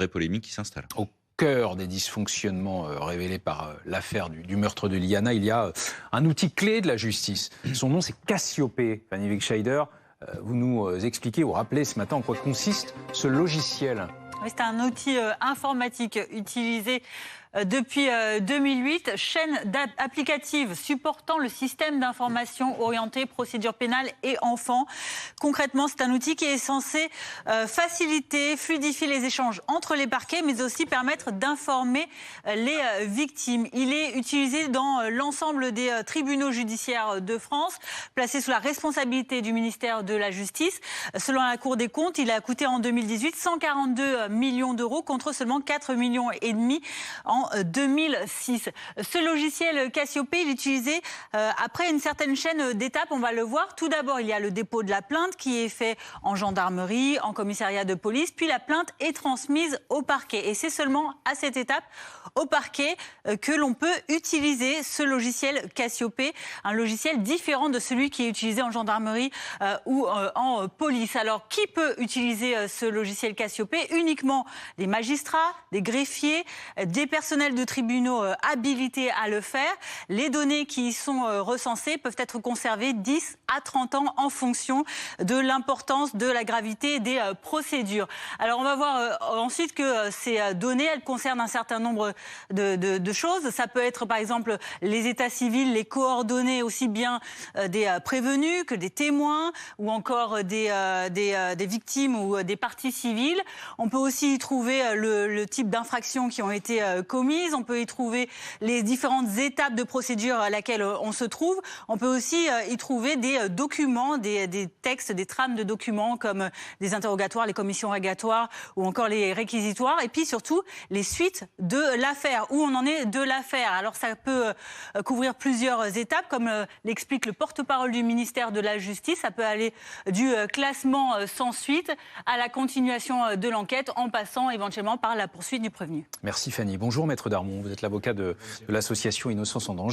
vraie polémique qui s'installe. Au cœur des dysfonctionnements révélés par l'affaire du meurtre de Liana, il y a un outil clé de la justice. Son nom, c'est Cassiopée. Fanny Wegscheider, vous nous expliquez ou rappelez ce matin en quoi consiste ce logiciel. Oui, c'est un outil informatique utilisé depuis 2008, chaîne applicative supportant le système d'information orientée procédure pénale et enfants. Concrètement, c'est un outil qui est censé faciliter, fluidifier les échanges entre les parquets, mais aussi permettre d'informer les victimes. Il est utilisé dans l'ensemble des tribunaux judiciaires de France, placé sous la responsabilité du ministère de la Justice. Selon la Cour des comptes, il a coûté en 2018 142 millions d'euros contre seulement 4,5 millions en 2006. Ce logiciel Cassiopée, il est utilisé après une certaine chaîne d'étapes, on va le voir. Tout d'abord, il y a le dépôt de la plainte qui est fait en gendarmerie, en commissariat de police, puis la plainte est transmise au parquet. Et c'est seulement à cette étape, au parquet, que l'on peut utiliser ce logiciel Cassiopée, un logiciel différent de celui qui est utilisé en gendarmerie ou en police. Alors, qui peut utiliser ce logiciel Cassiopée? Uniquement des magistrats, des greffiers, des personnels de tribunaux habilités à le faire. Les données qui y sont recensées peuvent être conservées 10 à 30 ans en fonction de l'importance, de la gravité des procédures. Alors on va voir ensuite que ces données, elles concernent un certain nombre de choses. Ça peut être par exemple les états civils, les coordonnées aussi bien des prévenus que des témoins ou encore des victimes ou des parties civiles. On peut aussi y trouver le type d'infractions qui ont été commises. On peut y trouver les différentes étapes de procédure à laquelle on se trouve. On peut aussi y trouver des documents, des textes, des trames de documents comme des interrogatoires, les commissions rogatoires ou encore les réquisitoires. Et puis surtout, les suites de l'affaire, où on en est de l'affaire. Alors ça peut couvrir plusieurs étapes, comme l'explique le porte-parole du ministère de la Justice. Ça peut aller du classement sans suite à la continuation de l'enquête en passant éventuellement par la poursuite du prévenu. Merci Fanny. Bonjour Maître Darmon, vous êtes l'avocat de l'association Innocence en danger.